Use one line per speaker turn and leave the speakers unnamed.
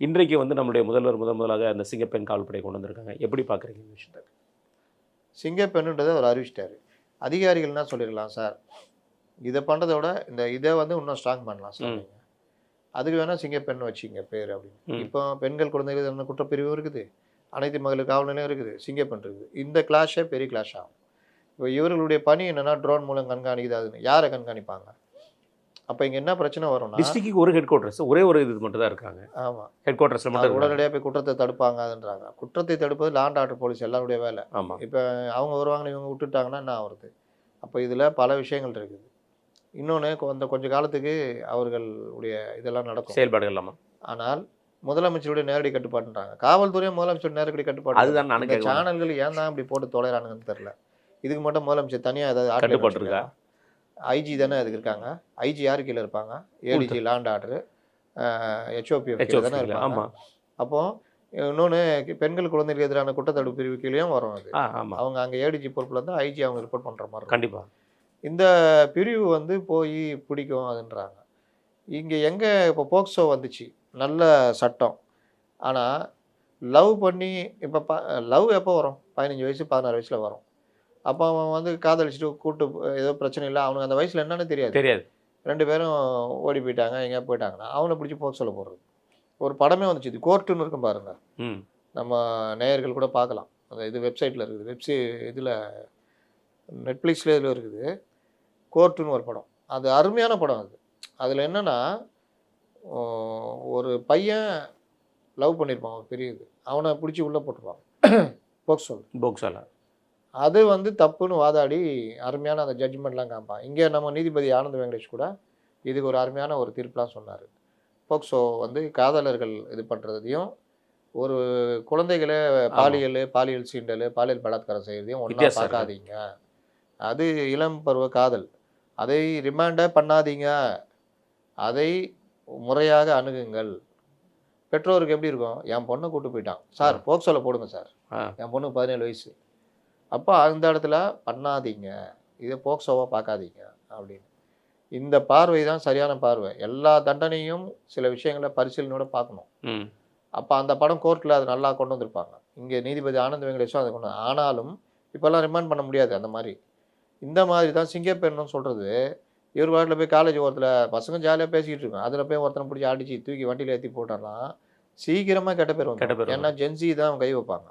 இன்றைக்கு வந்து நம்மளுடைய முதலாக அந்த சிங்கப்பெண் காவல்படை கொண்டு வந்திருக்காங்க. எப்படி பார்க்குறீங்க இந்த விஷயத்த?
சிங்கப்பெண்ணுன்றதை அவர் அறிவிச்சிட்டாரு. அதிகாரிகள்னா சொல்லிடலாம் சார், இதை பண்ணுறத விட இதை வந்து இன்னும் ஸ்ட்ராங் பண்ணலாம் சார்
ம்.
நீங்கள். அதுக்கு வேணால் சிங்கப்பெண் வச்சிங்க பேர் அப்படின்னு.
ம்.
இப்போ பெண்கள் குழந்தைகள் என்ன குற்றப்பிரிவும் இருக்குது, அனைத்து மகளிர் காவல் நிலையம் இருக்குது, சிங்கப்பெண் இருக்குது. இந்த கிளாஷே பெரிய கிளாஷ் ஆகும். இப்போ இவர்களுடைய பணி என்னன்னா ட்ரோன் மூலம் கண்காணிக்குது. அதுன்னு யாரை கண்காணிப்பாங்க? அப்போ இங்கே என்ன பிரச்சனை வரும்னா,
டிஸ்ட்ரிக்ட்டுக்கு ஒரு ஹெட் குவார்ட்டர்ஸ், ஒரே ஒரு இது மட்டும் தான் இருக்காங்க.
ஆமாம்,
ஹெட் குவார்ட்டர்ஸில் மட்டும் இருக்காங்க.
உடனடியாக போய் குற்றத்தை தடுப்பாங்க அதுன்றாங்க. குற்றத்தை தடுப்பது லாண்ட் ஆர்டர் போலீஸ் எல்லாருடைய வேலை.
ஆமாம்.
இப்போ அவங்க வருவாங்கன்னு இவங்க விட்டுட்டாங்கன்னா என்ன ஆகுறது? அப்போ இதில் பல விஷயங்கள் இருக்குது. இன்னொன்று கொஞ்ச காலத்துக்கு அவர்களுடைய இதெல்லாம் நடக்கும்.
செயல்பாடுகள் இல்லாமல்.
ஆனால் முதலமைச்சருடைய நேரடி கட்டுப்பாடுன்றாங்க. காவல்துறையும் முதலமைச்சர் நேரடி கட்டுப்பாடு.
அதுதான் நானும்
இந்த
கேட்கணும்.
சேனல்கள் ஏன் தான் இப்படி போட்டு தொலைறானுங்கன்னு தெரியல. இதுக்கு மட்டும் முதலமைச்சர் தனியாக ஏதாவது
கட்டுப்பாடு இருக்கா?
ஐஜி தானே அதுக்கு இருக்காங்க. ஐஜி யாரு கீழே இருப்பாங்க? ஏடிஜி லாண்ட் ஆர்டரு, ஹெச்ஓபி தானே இருப்பாங்க.
ஆமாம்.
அப்போது இன்னொன்று பெண்கள் குழந்தைகளுக்கு எதிரான குற்றத்தடுப்பு பிரிவு கீழேயும் வரும் அது.
ஆமாம்.
அவங்க அங்கே ஏடிஜி பொறுப்பில் இருந்தால் ஐஜி அவங்க ரிப்போர்ட் பண்ணுற மாதிரி இருக்கும்.
கண்டிப்பாக.
இந்த பிரிவு வந்து போய் பிடிக்கும் அதுன்றாங்க. இங்கே எங்கே இப்போ போக்சோ வந்துச்சு, நல்ல சட்டம். ஆனால் லவ் பண்ணி இப்போ லவ் எப்போ வரும்? 15 வயசு 16 வயசில் வரும். அப்போ அவன் வந்து காதலிச்சுட்டு கூட்டு ஏதோ பிரச்சனை இல்லை, அவனுக்கு அந்த வயசில் என்னன்னு தெரியாது.
தெரியாது.
2 பேரும் ஓடி போயிட்டாங்க, எங்கேயா போயிட்டாங்கன்னா அவனை பிடிச்சி போக்சோல போடுறது. ஒரு படமே வந்துச்சு, இது கோர்ட்டுன்னு இருக்கும் பாருங்க.
ம்.
நம்ம நேயர்கள் கூட பார்க்கலாம். அந்த இது வெப்சைட்டில் இருக்குது, இதில் நெட்ஃப்ளிக்ஸில் இதில் இருக்குது. கோர்ட்டுன்னு ஒரு படம், அது அருமையான படம். அதில் என்னென்னா, ஒரு பையன் லவ் பண்ணியிருப்பான் ஒரு பெரிய இது, அவனை பிடிச்சி உள்ளே போட்டுருவான்
போக்சோல.
அது வந்து தப்புன்னு வாதாடி அருமையான அந்த ஜட்ஜ்மெண்ட்லாம் காமிப்பான். இங்கே நம்ம நீதிபதி ஆனந்த் வெங்கடேஷ் கூட இதுக்கு ஒரு அருமையான ஒரு தீர்ப்புலாம் சொன்னார். போக்சோ வந்து காதலர்கள் இது பண்ணுறதையும், ஒரு குழந்தைகளை பாலியல் சீண்டல், பாலியல் பலாத்காரம் செய்கிறதையும் ஒன்றா பார்க்காதீங்க. அது இளம் பருவ காதல், அதை ரிமாண்டே பண்ணாதீங்க, அதை முறையாக அணுகுங்கள். பெற்றோருக்கு எப்படி இருக்கும்? என் பொண்ணை கூட்டு போயிட்டான் சார், போக்சோவில் போடுங்க சார், என் பொண்ணுக்கு 17 வயசு. அப்போ அந்த இடத்துல பண்ணாதீங்க, இதை போக்சோவாக பார்க்காதீங்க அப்படின்னு. இந்த பார்வை தான் சரியான பார்வை. எல்லா தண்டனையும் சில விஷயங்களை பரிசீலனையோட பார்க்கணும். அப்போ அந்த படம் கோர்ட்டில் அது நல்லா கொண்டு வந்திருப்பாங்க. இங்கே நீதிபதி ஆனந்த் வெங்கடேஷும் அதை கொண்டு ஆனாலும் இப்போல்லாம் ரிமாண்ட் பண்ண முடியாது அந்த மாதிரி. இந்த மாதிரி தான் சிங்கப்பெண்ணும் சொல்கிறது. இவர் வாட்டில் போய் காலேஜ் ஓரத்தில் பசங்க ஜாலியாக பேசிக்கிட்டு இருக்கோம், அதில் போய் ஒருத்தனை பிடிச்சி அடித்து தூக்கி வண்டியில் ஏற்றி போட்டாலாம் சீக்கிரமாக கெட்ட பேர் வந்து. ஏன்னா ஜென்சி தான் கை வைப்பாங்க.